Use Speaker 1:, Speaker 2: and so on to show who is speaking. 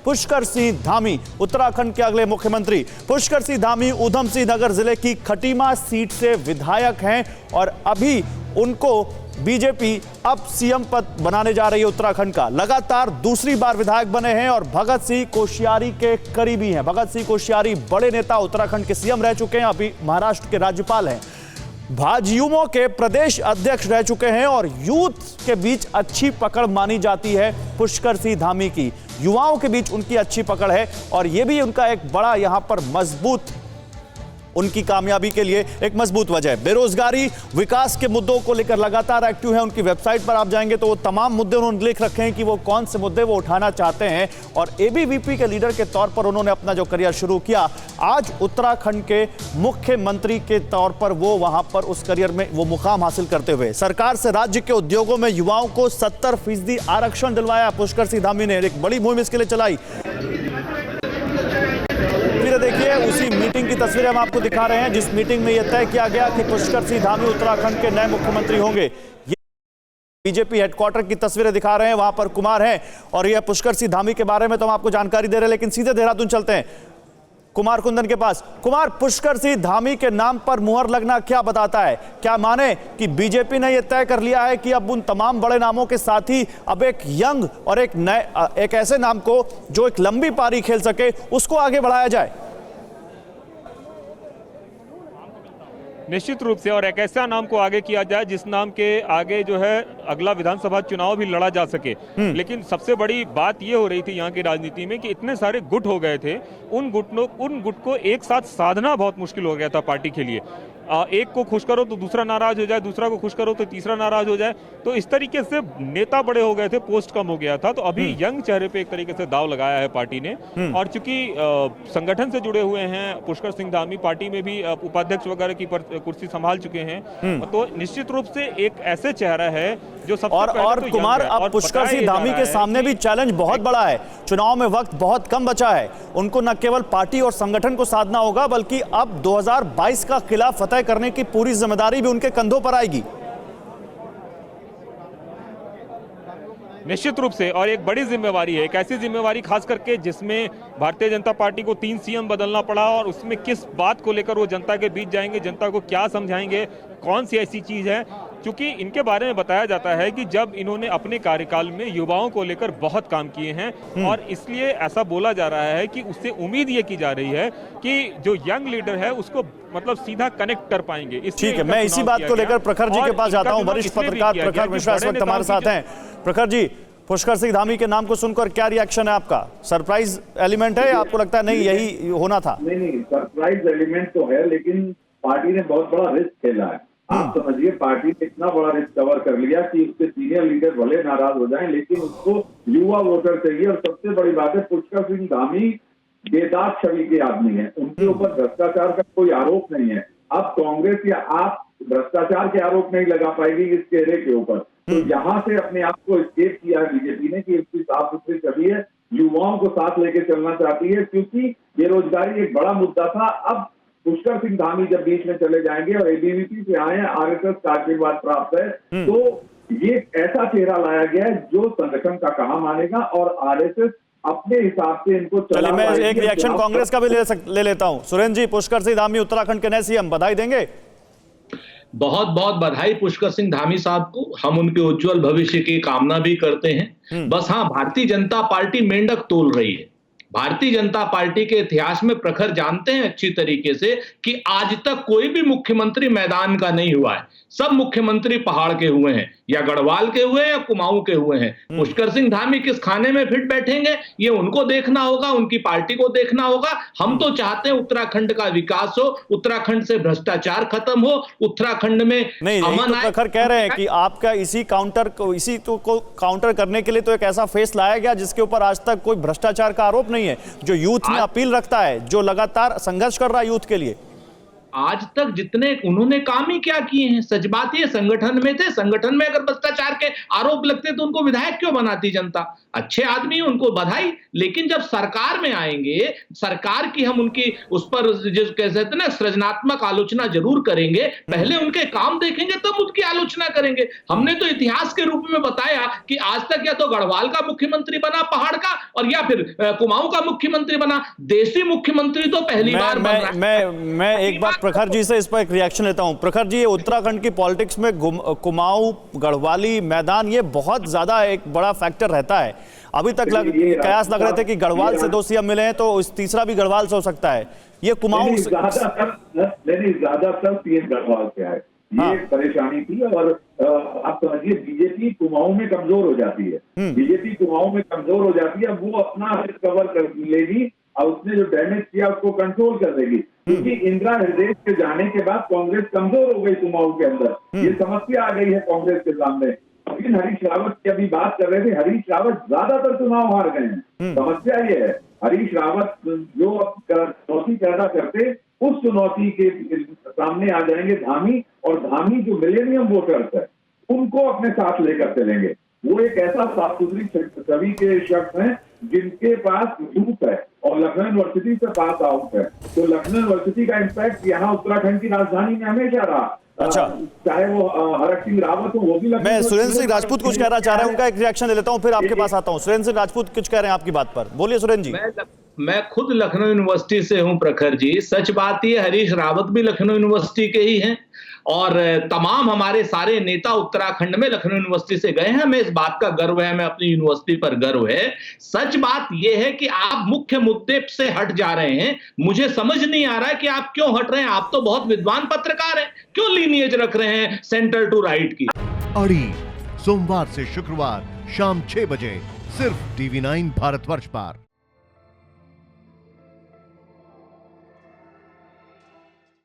Speaker 1: पुष्कर सिंह धामी उत्तराखंड के अगले मुख्यमंत्री। पुष्कर सिंह धामी ऊधम सिंह नगर जिले की खटीमा सीट से विधायक हैं और अभी उनको बीजेपी अब सीएम पद बनाने जा रही है उत्तराखंड का। लगातार दूसरी बार विधायक बने हैं और भगत सिंह कोश्यारी के करीबी हैं। भगत सिंह कोश्यारी बड़े नेता, उत्तराखंड के सीएम रह चुके हैं, अभी महाराष्ट्र के राज्यपाल हैं, भाजयुमो के प्रदेश अध्यक्ष रह चुके हैं और यूथ के बीच अच्छी पकड़ मानी जाती है पुष्कर सिंह धामी की। युवाओं के बीच उनकी अच्छी पकड़ है और यह भी उनका एक बड़ा यहां पर मजबूत, उनकी कामयाबी के लिए एक मजबूत वजह है। बेरोजगारी, विकास के मुद्दों को लेकर लगातार एक्टिव है। उनकी वेबसाइट पर आप जाएंगे तो वो तमाम मुद्दे उन्होंने लिख रखे हैं कि वो कौन से मुद्दे वो उठाना चाहते हैं और एबीवीपी के लीडर के तौर पर उन्होंने अपना जो करियर शुरू किया, आज उत्तराखंड के मुख्यमंत्री के तौर पर वो वहां पर उस करियर में वो मुकाम हासिल करते हुए सरकार से राज्य के उद्योगों में युवाओं को 70% आरक्षण दिलवाया। पुष्कर सिंह धामी ने एक बड़ी मुहिम इसके लिए चलाई। देखिए उसी मीटिंग की तस्वीरें हम आपको दिखा रहे हैं जिस मीटिंग में यह तय किया गया कि पुष्कर सिंह धामी उत्तराखंड के नए मुख्यमंत्री होंगे। ये बीजेपी हेडक्वार्टर की तस्वीरें दिखा रहे हैं, वहां पर कुमार हैं और यह पुष्कर सिंह धामी के बारे में तो हम आपको जानकारी दे रहे हैं, लेकिन सीधे देहरादून चलते हैं कुमार कुंदन के पास। कुमार, पुष्कर सिंह धामी के नाम पर मुहर लगना क्या बताता है? क्या माने कि बीजेपी ने यह तय कर लिया है कि अब उन तमाम बड़े नामों के साथ ही अब एक यंग और एक ऐसे नाम को जो एक लंबी पारी खेल सके उसको आगे बढ़ाया जाए?
Speaker 2: निश्चित रूप से, और एक ऐसा नाम को आगे किया जाए जिस नाम के आगे जो है अगला विधानसभा चुनाव भी लड़ा जा सके। लेकिन सबसे बड़ी बात ये हो रही थी यहाँ की राजनीति में कि इतने सारे गुट हो गए थे, उन गुट को एक साथ साधना बहुत मुश्किल हो गया था पार्टी के लिए। एक को खुश करो तो दूसरा नाराज हो जाए, दूसरा को खुश करो तो तीसरा नाराज हो जाए, तो इस तरीके से नेता बड़े हो गए थे, पोस्ट कम हो गया था। तो अभी यंग चेहरे पे एक तरीके से दाव लगाया है पार्टी ने और चूंकि संगठन से जुड़े हुए हैं पुष्कर सिंह धामी, पार्टी में भी उपाध्यक्ष वगैरह की कुर्सी संभाल चुके हैं, तो निश्चित रूप से एक ऐसे चेहरा है जो सबसे
Speaker 1: और
Speaker 2: तो
Speaker 1: कुमार, अब पुष्कर सिंह धामी के सामने भी चैलेंज बहुत बड़ा है। चुनाव में वक्त बहुत कम बचा है, उनको न केवल पार्टी और संगठन को साधना होगा बल्कि अब 2022 का किला फतेह करने की पूरी जिम्मेदारी भी उनके कंधों पर आएगी।
Speaker 2: निश्चित रूप से, और एक बड़ी जिम्मेवारी है, एक ऐसी जिम्मेवारी खास करके जिसमें भारतीय जनता पार्टी को 3 सीएम बदलना पड़ा और उसमें किस बात को लेकर वो जनता के बीच जाएंगे, जनता को क्या समझाएंगे, कौन सी ऐसी चीज है। क्योंकि इनके बारे में बताया जाता है कि जब इन्होंने अपने कार्यकाल में युवाओं को लेकर बहुत काम किए हैं और इसलिए ऐसा बोला जा रहा है कि उससे उम्मीद ये की जा रही है कि जो यंग लीडर है उसको मतलब सीधा कनेक्ट कर पाएंगे।
Speaker 1: ठीक है, मैं इसी बात को लेकर प्रखर जी के पास जाता हूं। वरिष्ठ पत्रकार प्रखर मिश्रा इस वक्त हमारे साथ हैं। प्रखर जी, पुष्कर सिंह धामी के नाम को सुनकर क्या रिएक्शन है आपका? सरप्राइज एलिमेंट है या आपको लगता है नहीं यही होना था?
Speaker 3: नहीं, सरप्राइज एलिमेंट तो है, लेकिन पार्टी ने बहुत बड़ा रिस्क खेला है। आप समझिए, पार्टी ने इतना बड़ा रिस्क कवर कर लिया कि उसके सीनियर लीडर भले नाराज हो जाएं, लेकिन उसको युवा वोटर चाहिए। और सबसे बड़ी बात है, पुष्कर सिंह धामी बेदाग छवि के आदमी है, उनके ऊपर भ्रष्टाचार का कोई आरोप नहीं है। अब कांग्रेस या आप भ्रष्टाचार के आरोप नहीं लगा पाएगी इस चेहरे के ऊपर। तो यहाँ से अपने आप को स्केप किया है बीजेपी ने कि इसकी साफ सुथरी छवि है, युवाओं को साथ लेके चलना चाहती है, क्योंकि बेरोजगारी एक बड़ा मुद्दा था। अब पुष्कर सिंह धामी जब बीच में चले जाएंगे और एबीवीपी से आए हैं, आरएसएस का आशीर्वाद प्राप्त है, तो ये ऐसा चेहरा लाया गया है जो संगठन का कहा मानेगा और आरएसएस अपने हिसाब से इनको
Speaker 1: चलिए मैं एक रिएक्शन कांग्रेस का भी ले लेता हूं। सुरेंद्र जी, पुष्कर सिंह धामी उत्तराखंड के नए सीएम, बधाई देंगे?
Speaker 4: बहुत बहुत बधाई पुष्कर सिंह धामी साहब को, हम उनके उज्जवल भविष्य की कामना भी करते हैं। बस हाँ, भारतीय जनता पार्टी मेंढक तोल रही है। भारतीय जनता पार्टी के इतिहास में प्रखर जानते हैं अच्छी तरीके से कि आज तक कोई भी मुख्यमंत्री मैदान का नहीं हुआ है। सब मुख्यमंत्री पहाड़ के हुए हैं, या गढ़वाल के हुए हैं या कुमाऊं के हुए हैं। पुष्कर सिंह धामी किस खाने में फिट बैठेंगे ये उनको देखना होगा, उनकी पार्टी को देखना होगा। हम तो चाहते हैं उत्तराखंड का विकास हो, उत्तराखंड से भ्रष्टाचार खत्म हो, उत्तराखंड में
Speaker 1: अमन आए। प्रखर कह रहे हैं कि आपका इसी को काउंटर करने के लिए तो एक ऐसा फेस लाया गया जिसके ऊपर आज तक कोई भ्रष्टाचार का आरोप नहीं है, जो यूथ में अपील रखता है, जो लगातार संघर्ष कर रहा है यूथ के लिए।
Speaker 4: आज तक जितने उन्होंने काम ही क्या किए हैं? सच बात ये, संगठन में थे, संगठन में अगर भ्रष्टाचार के आरोप लगते तो उनको विधायक क्यों बनाती जनता? अच्छे आदमी हैं, उनको बधाई। लेकिन जब सरकार में आएंगे, सरकार की हम उनकी उस पर जिस कह सकते हैं ना सृजनात्मक आलोचना जरूर करेंगे, पहले उनके काम देखेंगे तब उनकी आलोचना करेंगे। हमने तो इतिहास के रूप में बताया कि आज तक या तो गढ़वाल का मुख्यमंत्री बना पहाड़ का, और या फिर कुमाऊं का मुख्यमंत्री बना। देशी मुख्यमंत्री तो पहली बार बन रहा है।
Speaker 1: मैं एक बार प्रखर जी से इस पर एक रिएक्शन लेता हूं। प्रखर जी, उत्तराखंड की पॉलिटिक्स में कुमाऊं, गढ़वाली मैदान ये बहुत ज्यादा एक बड़ा फैक्टर रहता है। अभी तक कयास लग रहे थे कि गढ़वाल से 2 सीएम मिले हैं, तो इस तीसरा भी गढ़वाल से हो सकता है। ये कुमाऊं
Speaker 3: ज्यादातर सीएम गढ़वाल से आए, ये परेशानी थी। और आप समझिए बीजेपी कुमाऊं में कमजोर हो जाती है, बीजेपी कुमाऊं में कमजोर हो जाती है, वो अपना रिकवर कर लेगी और उसने जो डैमेज किया उसको कंट्रोल कर देगी। क्योंकि इंदिरा हृदय के जाने के बाद कांग्रेस कमजोर हो गई कुमाऊं के अंदर, ये समस्या आ गई है कांग्रेस के सामने। लेकिन हरीश रावत की अभी बात कर रहे थे, हरीश रावत ज्यादातर चुनाव हार गए हैं। समस्या ये है, हरीश रावत जो चुनौती पैदा करते, उस चुनौती के सामने आ जाएंगे धामी, और धामी जो मिलेनियम वोटर्स है उनको अपने साथ लेकर चलेंगे। वो एक ऐसा साफ सुथरी छवि के शख्स हैं जिनके पास यूथ है और लखनऊ यूनिवर्सिटी से पास आउट है। तो लखनऊ यूनिवर्सिटी का इम्पैक्ट यहाँ उत्तराखंड की राजधानी में हमेशा रहा।
Speaker 1: अच्छा,
Speaker 3: चाहे वो हरक सिंह रावत हो, वो भी
Speaker 1: मैं सुरेंद्र सिंह राजपूत कुछ कहना चाह रहे हैं, उनका एक रिएक्शन ले लेता हूं, फिर आपके पास आता हूं। सुरेंद्र सिंह राजपूत कुछ कह रहे हैं आपकी बात पर, बोलिए सुरेंद्र जी।
Speaker 4: मैं खुद लखनऊ यूनिवर्सिटी से हूं प्रखर जी। सच बात ये, हरीश रावत भी लखनऊ यूनिवर्सिटी के ही हैं, और तमाम हमारे सारे नेता उत्तराखंड में लखनऊ यूनिवर्सिटी से गए हैं। हमें इस बात का गर्व है, हमें अपनी यूनिवर्सिटी पर गर्व है। सच बात यह है कि आप मुख्य मुद्दे से हट जा रहे हैं। मुझे समझ नहीं आ रहा है कि आप क्यों हट रहे हैं। आप तो बहुत विद्वान पत्रकार हैं, क्यों लीनिएज रख रहे हैं सेंटर टू राइट की।
Speaker 5: अड़ी सोमवार से शुक्रवार शाम 6 बजे सिर्फ TV9 भारतवर्ष पर।